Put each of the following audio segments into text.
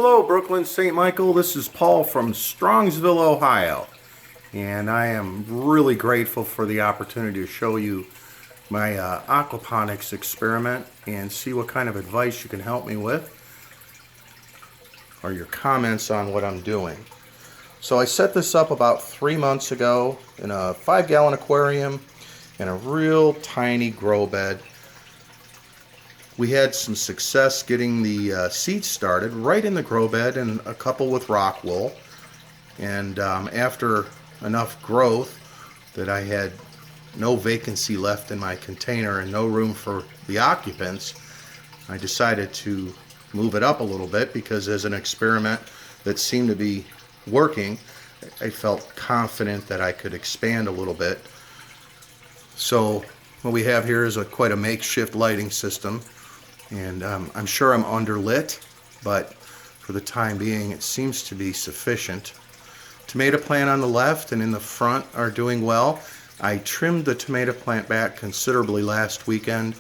Hello, Brooklyn, St. Michael. This is Paul from Strongsville, Ohio. And I am really grateful for the opportunity to show you my aquaponics experiment and see what kind of advice you can help me with or your comments on what I'm doing. So I set this up about 3 months ago in a 5-gallon aquarium in a real tiny grow bed. We had some success getting the seeds started right in the grow bed and a couple with rock wool. And after enough growth that I had no vacancy left in my container and no room for the occupants, I decided to move it up a little bit because as an experiment that seemed to be working, I felt confident that I could expand a little bit. So what we have here is quite a makeshift lighting system. And I'm sure I'm underlit, but for the time being it seems to be sufficient. Tomato plant on the left and in the front are doing well. I trimmed the tomato plant back considerably last weekend.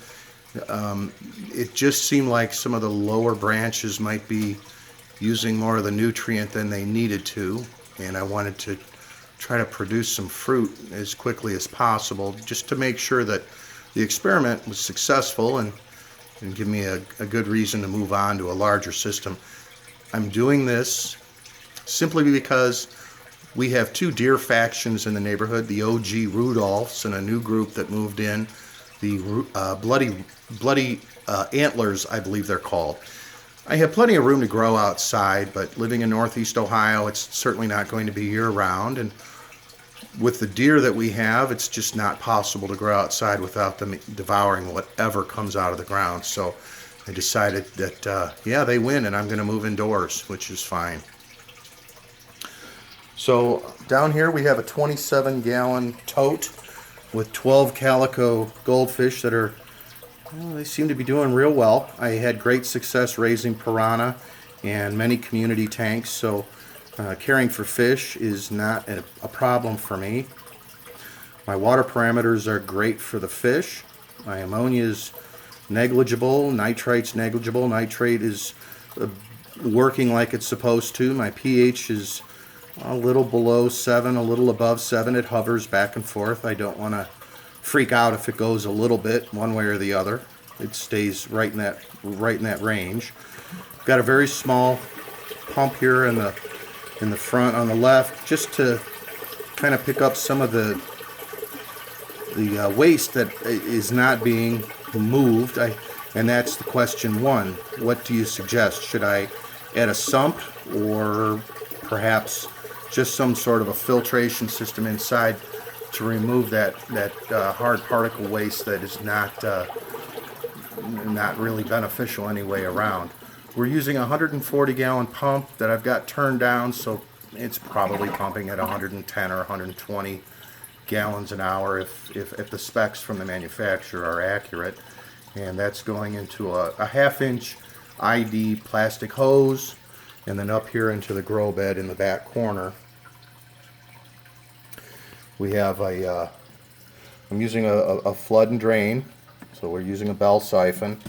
It just seemed like some of the lower branches might be using more of the nutrient than they needed to, and I wanted to try to produce some fruit as quickly as possible just to make sure that the experiment was successful and give me a good reason to move on to a larger system. I'm doing this simply because we have two deer factions in the neighborhood, the OG Rudolphs and a new group that moved in, the bloody antlers, I believe they're called. I have plenty of room to grow outside, but living in Northeast Ohio, it's certainly not going to be year-round, and with the deer that we have, it's just not possible to grow outside without them devouring whatever comes out of the ground. So I decided that, yeah, they win, and I'm going to move indoors, which is fine. So down here we have a 27-gallon tote with 12 calico goldfish that are, well, they seem to be doing real well. I had great success raising piranha and many community tanks, so caring for fish is not a problem for me. My water parameters are great for the fish. My ammonia is negligible, nitrite's negligible. Nitrate is working like it's supposed to. My pH is a little below 7, a little above 7. It hovers back and forth. I don't want to freak out if it goes a little bit one way or the other. It stays right in that range. I've got a very small pump here in the front on the left, just to kind of pick up some of the waste that is not being moved. And that's the question one. What do you suggest? Should I add a sump or perhaps just some sort of a filtration system inside to remove that hard particle waste that is not really beneficial any way around? We're using a 140-gallon pump that I've got turned down, so it's probably pumping at 110 or 120 gallons an hour if the specs from the manufacturer are accurate. And that's going into a half-inch ID plastic hose, and then up here into the grow bed in the back corner. We have I'm using a flood and drain, so we're using a bell siphon.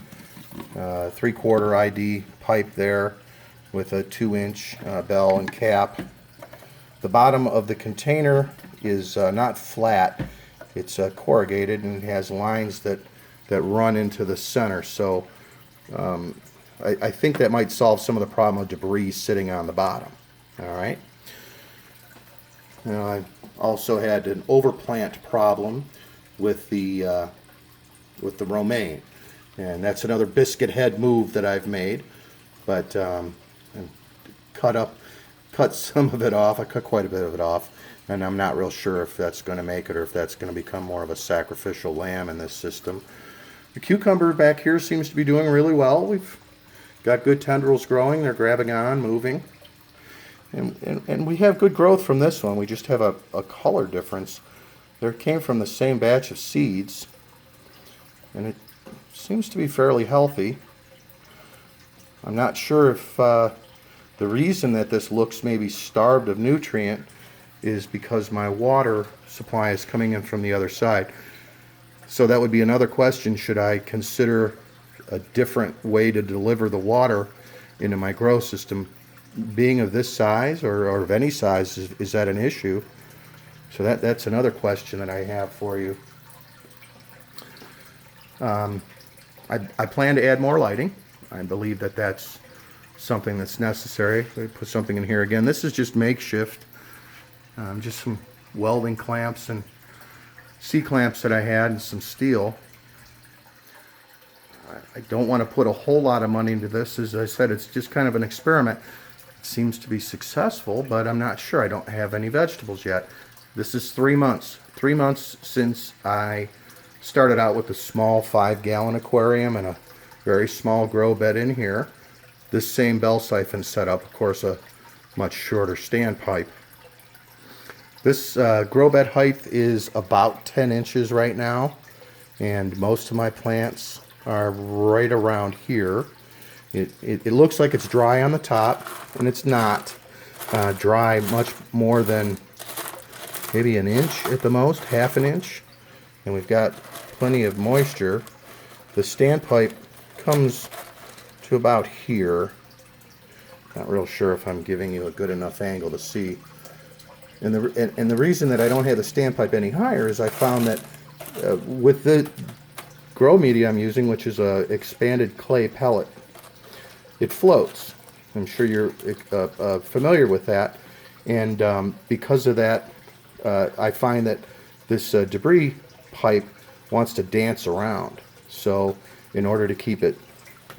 3/4 ID pipe there with a 2-inch bell and cap. The bottom of the container is not flat, it's corrugated and has lines that run into the center. So I think that might solve some of the problem of debris sitting on the bottom. Alright. Now I also had an overplant problem with the romaine. And that's another biscuit head move that I've made, but cut some of it off. I cut quite a bit of it off, and I'm not real sure if that's going to make it or if that's going to become more of a sacrificial lamb in this system. The cucumber back here seems to be doing really well. We've got good tendrils growing. They're grabbing on, moving, and we have good growth from this one. We just have a color difference. There came from the same batch of seeds, and it seems to be fairly healthy. I'm not sure if the reason that this looks maybe starved of nutrient is because my water supply is coming in from the other side. So that would be another question. Should I consider a different way to deliver the water into my grow system? being of this size or of any size, is that an issue? So that's another question that I have for you. I plan to add more lighting. I believe that that's something that's necessary. Let me put something in here again. This is just makeshift. Just some welding clamps and C-clamps that I had and some steel. I don't want to put a whole lot of money into this. As I said, it's just kind of an experiment. It seems to be successful, but I'm not sure. I don't have any vegetables yet. This is 3 months. 3 months since I started out with a small 5-gallon aquarium and a very small grow bed in here. This same bell siphon setup, of course, a much shorter standpipe. This grow bed height is about 10 inches right now, and most of my plants are right around here. It looks like it's dry on the top, and it's not dry much more than maybe an inch at the most, half an inch, and we've got plenty of moisture. The standpipe comes to about here. Not real sure if I'm giving you a good enough angle to see. And the reason that I don't have the standpipe any higher is I found that with the grow media I'm using, which is a expanded clay pellet, it floats. I'm sure you're familiar with that, and because of that, I find that this debris pipe wants to dance around. So in order to keep it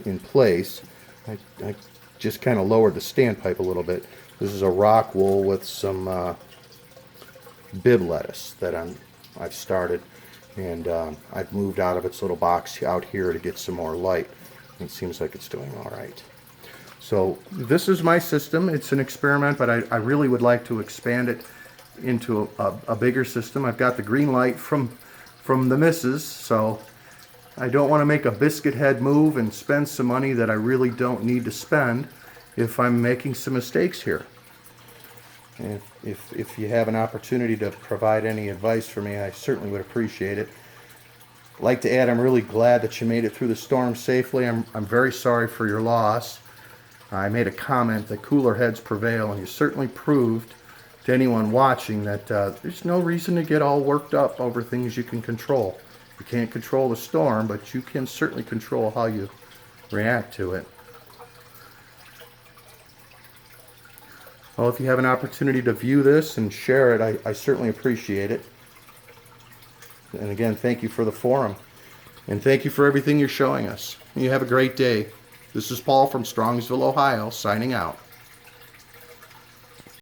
in place, I just kind of lowered the standpipe a little bit. This is a rock wool with some bib lettuce that I've started, and I've moved out of its little box out here to get some more light. It seems like it's doing all right. So this is my system. It's an experiment, but I really would like to expand it into a bigger system. I've got the green light from the missus, so I don't want to make a biscuit head move and spend some money that I really don't need to spend if I'm making some mistakes here. And if you have an opportunity to provide any advice for me, I certainly would appreciate it. I'd like to add, I'm really glad that you made it through the storm safely. I'm very sorry for your loss. I made a comment that cooler heads prevail, and you certainly proved to anyone watching that there's no reason to get all worked up over things you can control. You can't control the storm, but you can certainly control how you react to it. Well, if you have an opportunity to view this and share it, I certainly appreciate it. And again, thank you for the forum. And thank you for everything you're showing us. You have a great day. This is Paul from Strongsville, Ohio, signing out.